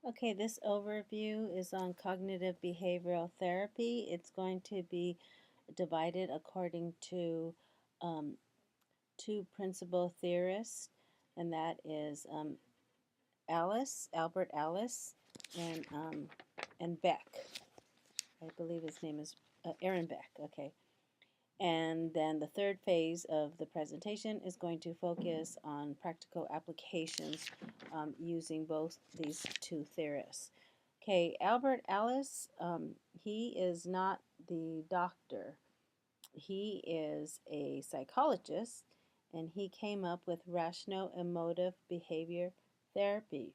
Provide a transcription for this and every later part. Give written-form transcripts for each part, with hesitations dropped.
Okay, this overview is on cognitive behavioral therapy. It's going to be divided according to um, two principal theorists, and that is Albert Ellis, and Beck. I believe his name is Aaron Beck. Okay. And then the third phase of the presentation is going to focus on practical applications using both these two theorists. Okay, Albert Ellis, he is not the doctor. He is a psychologist, and he came up with rational emotive behavior therapy.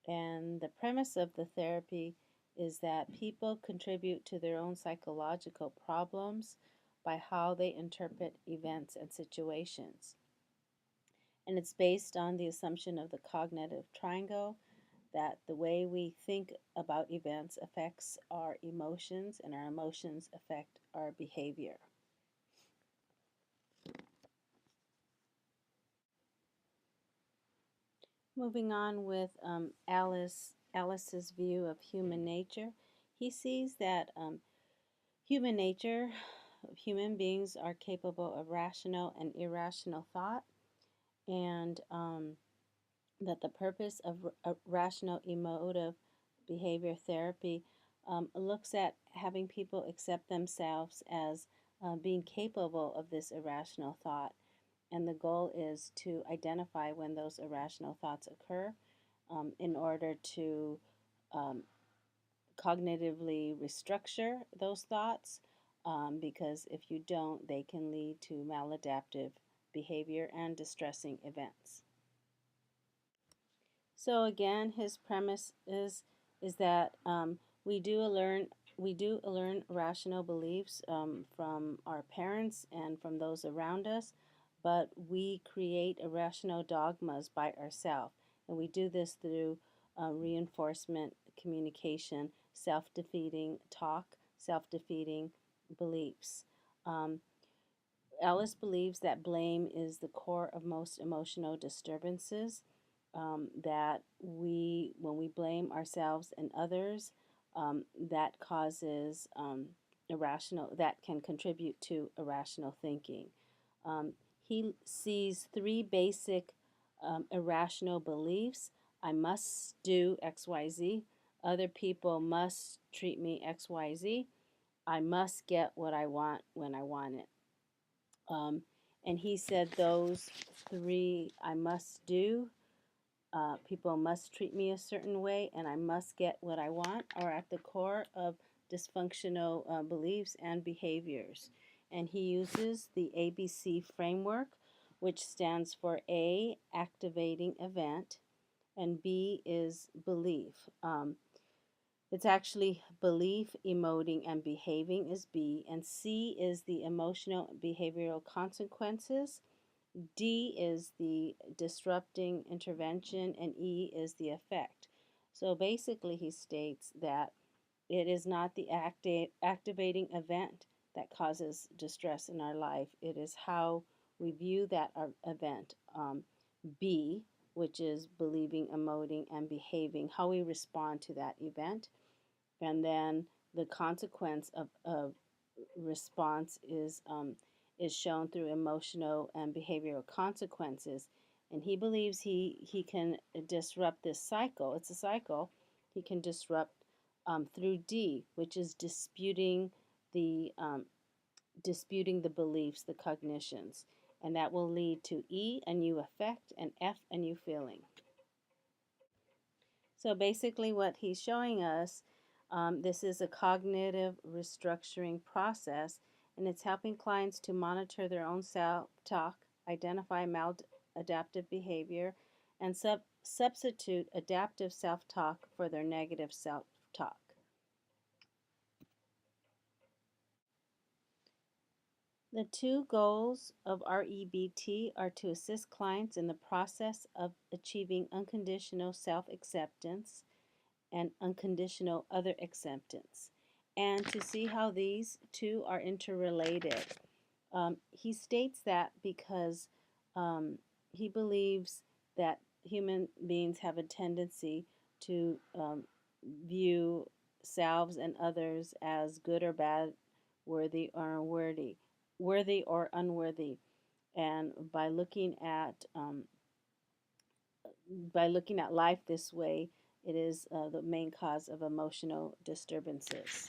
And the premise of the therapy is that people contribute to their own psychological problems by how they interpret events and situations. And it's based on the assumption of the cognitive triangle, that the way we think about events affects our emotions, and our emotions affect our behavior. Moving on with Alice's view of human nature, he sees that human nature, human beings are capable of rational and irrational thought, and that the purpose of rational emotive behavior therapy looks at having people accept themselves as being capable of this irrational thought. And the goal is to identify when those irrational thoughts occur in order to um, cognitively restructure those thoughts, because if you don't, they can lead to maladaptive behavior and distressing events. So again, his premise is that we do learn rational beliefs from our parents and from those around us, but we create irrational dogmas by ourselves, and we do this through reinforcement communication, self-defeating talk, self-defeating beliefs. Um, Ellis believes that blame is the core of most emotional disturbances, that when we blame ourselves and others, that causes that can contribute to irrational thinking. Um, he sees three basic irrational beliefs. I must do XYZ. Other people must treat me XYZ. I must get what I want when I want it. Um, and he said those three I must do, people must treat me a certain way, and I must get what I want, are at the core of dysfunctional beliefs and behaviors. And he uses the ABC framework, which stands for A, activating event, and B is belief. It's actually belief, emoting, and behaving is B, and C is the emotional and behavioral consequences. D is the disrupting intervention, and E is the effect. So basically, he states that it is not the activating event that causes distress in our life. It is how we view that event. B, which is believing, emoting, and behaving, how we respond to that event. And then the consequence of response is shown through emotional and behavioral consequences. And he believes he can disrupt this cycle. It's a cycle. He can disrupt through D, which is disputing the beliefs, the cognitions. And that will lead to E, a new effect, and F, a new feeling. So basically what he's showing us, this is a cognitive restructuring process, and it's helping clients to monitor their own self-talk, identify maladaptive behavior, and substitute adaptive self-talk for their negative self-talk. The two goals of REBT are to assist clients in the process of achieving unconditional self-acceptance and unconditional other acceptance, and to see how these two are interrelated. He states that because he believes that human beings have a tendency to view selves and others as good or bad, worthy or unworthy. And by looking at life this way, it is the main cause of emotional disturbances.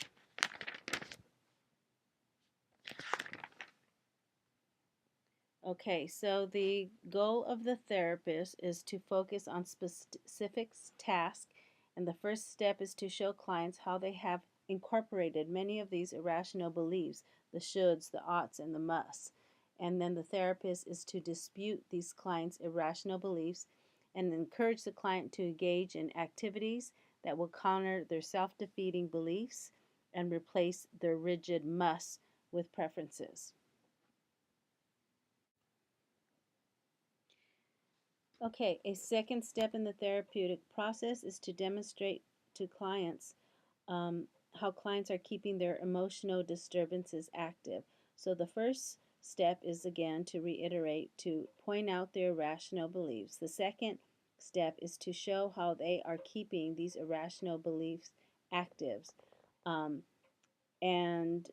Okay, so the goal of the therapist is to focus on specific tasks, and the first step is to show clients how they have incorporated many of these irrational beliefs, the shoulds, the oughts, and the musts. And then the therapist is to dispute these clients' irrational beliefs and encourage the client to engage in activities that will counter their self-defeating beliefs and replace their rigid musts with preferences. Okay, a second step in the therapeutic process is to demonstrate to clients um, how clients are keeping their emotional disturbances active. So the first step is again to reiterate, to point out their irrational beliefs. The second step is to show how they are keeping these irrational beliefs active. Um, and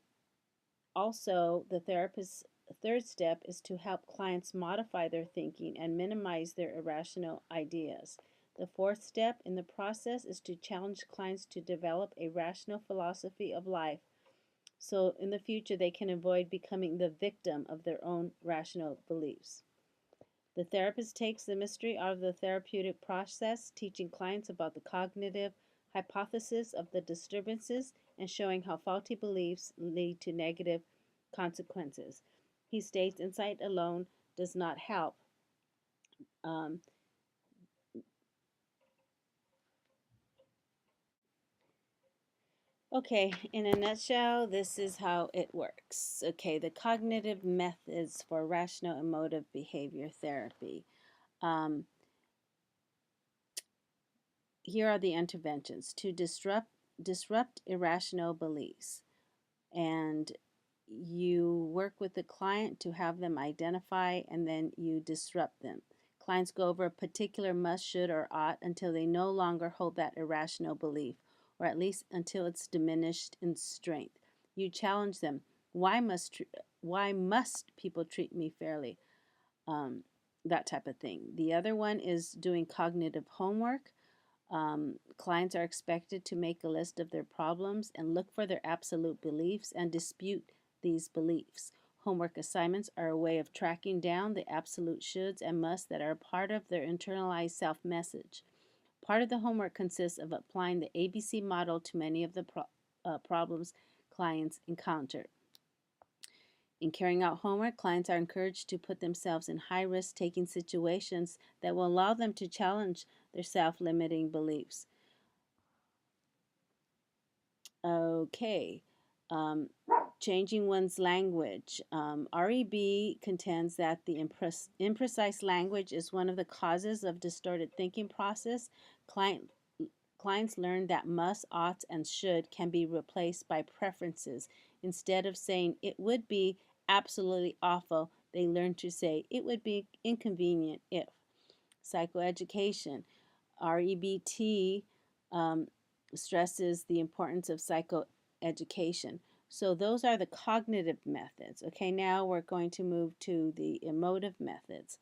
also, the therapist's third step is to help clients modify their thinking and minimize their irrational ideas. The fourth step in the process is to challenge clients to develop a rational philosophy of life so in the future they can avoid becoming the victim of their own rational beliefs. The therapist takes the mystery out of the therapeutic process, teaching clients about the cognitive hypothesis of the disturbances and showing how faulty beliefs lead to negative consequences. He states insight alone does not help. Um, okay, in a nutshell, this is how it works. Okay, the cognitive methods for rational emotive behavior therapy. Um, Here are the interventions to disrupt irrational beliefs, and you work with the client to have them identify and then you disrupt them. Clients go over a particular must, should, or ought until they no longer hold that irrational belief, or at least until it's diminished in strength. You challenge them. Why must people treat me fairly? Um, that type of thing. The other one is doing cognitive homework. Clients are expected to make a list of their problems and look for their absolute beliefs and dispute these beliefs. Homework assignments are a way of tracking down the absolute shoulds and musts that are part of their internalized self message. Part of the homework consists of applying the ABC model to many of the problems clients encounter. In carrying out homework, clients are encouraged to put themselves in high risk taking situations that will allow them to challenge their self limiting beliefs. Okay. Um, Changing one's language. REB contends that the imprecise language is one of the causes of distorted thinking process. Clients learn that must, ought, and should can be replaced by preferences. Instead of saying it would be absolutely awful, they learn to say it would be inconvenient if. Psychoeducation. REBT um, stresses the importance of psychoeducation. So those are the cognitive methods. Okay, now we're going to move to the emotive methods.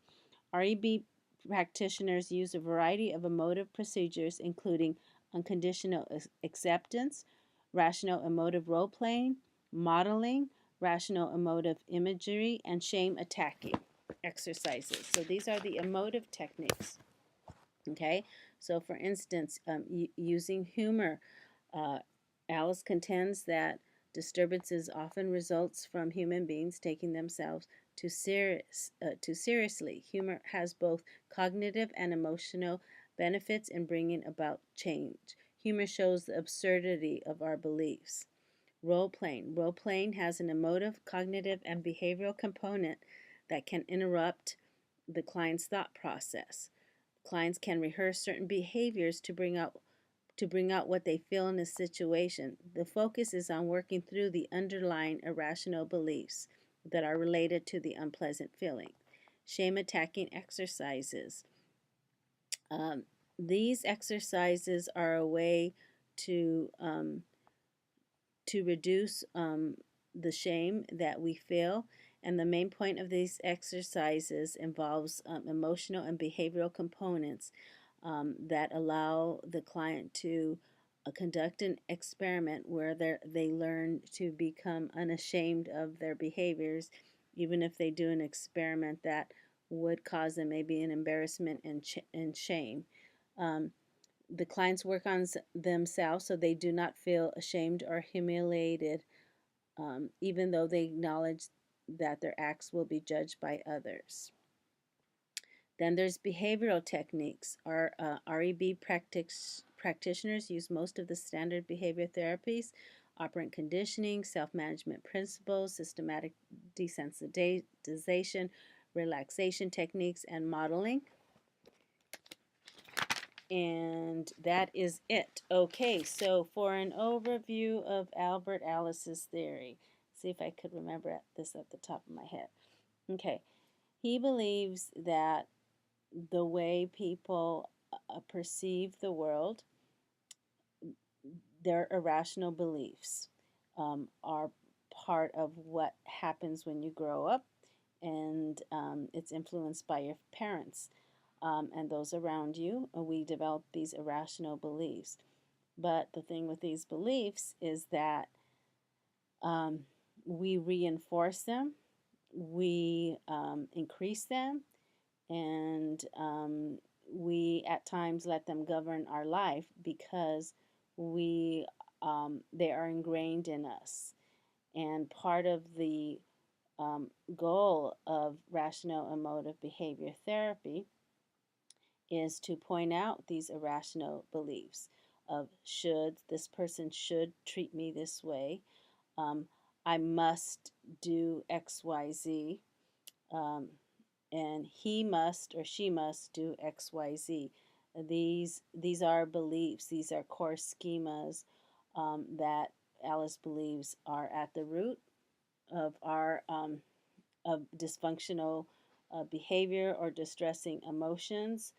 REB practitioners use a variety of emotive procedures, including unconditional acceptance, rational emotive role playing, modeling, rational emotive imagery, and shame attacking exercises. So these are the emotive techniques. Okay, so for instance, using humor, uh, Alice contends that disturbances often results from human beings taking themselves too seriously. Humor has both cognitive and emotional benefits in bringing about change. Humor shows the absurdity of our beliefs. Role playing. Role playing has an emotive, cognitive, and behavioral component that can interrupt the client's thought process. Clients can rehearse certain behaviors to bring out what they feel in a situation. The focus is on working through the underlying irrational beliefs that are related to the unpleasant feeling. Shame attacking exercises. Um, these exercises are a way to reduce the shame that we feel. And the main point of these exercises involves emotional and behavioral components that allow the client to conduct an experiment where they learn to become unashamed of their behaviors, even if they do an experiment that would cause them maybe an embarrassment and shame. Um, the clients work on themselves so they do not feel ashamed or humiliated, even though they acknowledge that their acts will be judged by others. Then there's behavioral techniques. Our REB practitioners use most of the standard behavior therapies: operant conditioning, self-management principles, systematic desensitization, relaxation techniques, and modeling. And that is it. Okay, so for an overview of Albert Ellis's theory, see if I could remember this at the top of my head. Okay, he believes that the way people perceive the world, their irrational beliefs, are part of what happens when you grow up, and it's influenced by your parents and those around you. We develop these irrational beliefs. But the thing with these beliefs is that we reinforce them, we increase them, and we at times let them govern our life because they are ingrained in us. And part of the goal of rational emotive behavior therapy is to point out these irrational beliefs of this person should treat me this way, um, I must do XYZ, um, and he must or she must do XYZ. These are beliefs, these are core schemas that Ellis believes are at the root of our of dysfunctional behavior or distressing emotions.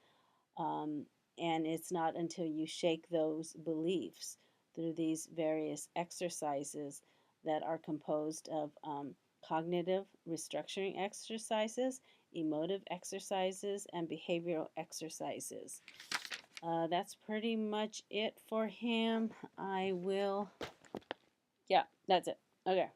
Um, and it's not until you shake those beliefs through these various exercises that are composed of cognitive restructuring exercises, emotive exercises, and behavioral exercises. That's pretty much it for him. Yeah, that's it. Okay.